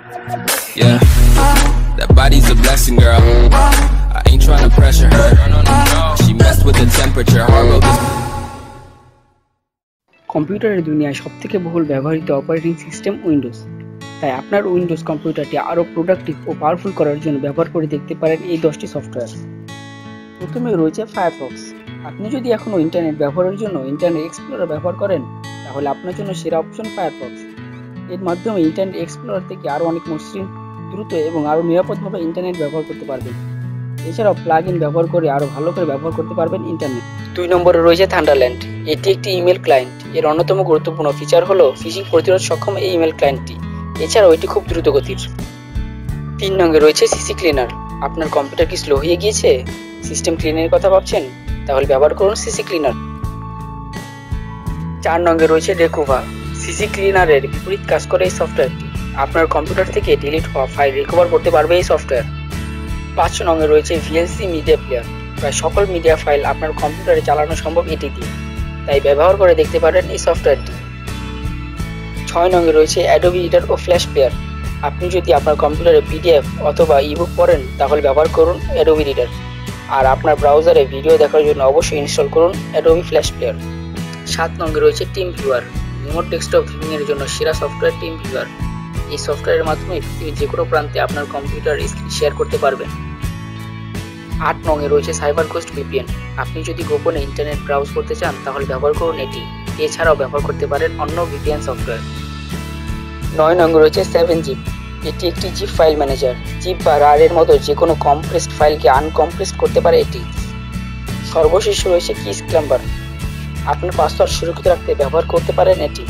Yeah, that body's a blessing, girl. I ain't trying to pressure her. She messed with the temperature. Hard road this. কম্পিউটারের দুনিয়ায় সবথেকে বহুল ব্যবহৃত operating system Windows. তাই আপনার Windows কম্পিউটারটি আরও প্রোডাক্টিভ ও powerful করার জন্য ব্যবহার করে দেখতে পারেন এই 10টি সফটওয়্যার। প্রথমে রয়েছে ফায়ারফক্স। আপনি যদি এখনও ইন্টারনেট ব্যবহারের জন্য ইন্টারনেট এক্সপ্লোরার ব্যবহার করেন, তাহলে আপনার জন্য সেরা অপশন ফায়ারফক্স। এর মাধ্যমে ইন্টারনেট এক্সপ্লোরার থেকে আরও অনেক মসৃণ, দ্রুত এবং আরও নিরাপদভাবে ইন্টারনেট ব্যবহার করতে পারবেন। এছাড়াও প্লাগ ইন ব্যবহার করে আরও ভালো করে ব্যবহার করতে পারবেন ইন্টারনেট। 2 নম্বরে রয়েছে থান্ডারল্যান্ড। এটি একটি ইমেল ক্লায়েন্ট। এর অন্যতম গুরুত্বপূর্ণ ফিচার হলো ফিশিং প্রতিরোধ সক্ষম এই ইমেল ক্লায়েন্টটি। এছাড়াও এটি খুব দ্রুত গতির। 3 নম্বরে রয়েছে সিসি ক্লিনার। আপনার কম্পিউটার কি স্লো হয়ে গিয়েছে? সিস্টেম ক্লিনারের কথা ভাবছেন? তাহলে ব্যবহার করুন সিসি ক্লিনার। 4 নম্বরে রয়েছে রেকুভা। সিসি ক্লিনারের বিপরীত কাজ করে এই সফটওয়্যারটি। আপনার কম্পিউটার থেকে ডিলিট হওয়া ফাইল রিকভার করতে পারবে এই সফটওয়্যার। 5 নম্বরে রয়েছে ভিএলসি মিডিয়া প্লেয়ার। প্রায় সকল মিডিয়া ফাইল আপনার কম্পিউটারে চালানো সম্ভব এটি দিয়ে, তাই ব্যবহার করে দেখতে পারেন এই সফটওয়্যারটি। 6 নম্বরে রয়েছে অ্যাডোবি রিডার ও ফ্ল্যাশ প্লেয়ার। আপনি যদি আপনার কম্পিউটারে পিডিএফ অথবা ইবুক পড়েন, তাহলে ব্যবহার করুন অ্যাডোবি রিডার। আর আপনার ব্রাউজারে ভিডিও দেখার জন্য অবশ্যই ইনস্টল করুন অ্যাডোবি ফ্ল্যাশ প্লেয়ার। 7 নম্বরে রয়েছে team viewer. Remote desktop viewing এর জন্য সেরা সফটওয়্যার টিম ভিউয়ার। এই সফটওয়্যারের মাধ্যমে পৃথিবীর যে কোনো প্রান্তে আপনার কম্পিউটার স্ক্রিন শেয়ার করতে পারবেন। 8 নম্বরে রয়েছে সাইবারকোস্ট ভিপিএন। আপনি যদি গোপনে ইন্টারনেট ব্রাউজ করতে চান, তাহলে ব্যবহার করুন এটি। এছাড়াও ব্যবহার করতে পারেন অন্য ভিপিএন সফটওয়্যার। 9 নম্বরে রয়েছে 7zip। এটি একটি জিপ ফাইল ম্যানেজার। জিপ বা রার এর মতো যে কোনো কম্প্রেসড ফাইলকে আনকম্প্রেসড করতে পারে এটি। সর্বশেষ রয়েছে কি স্ক্র্যাম্বার। আপনার পাসওয়ার্ড সুরক্ষিত রাখতে ব্যবহার করতে পারেন এটি।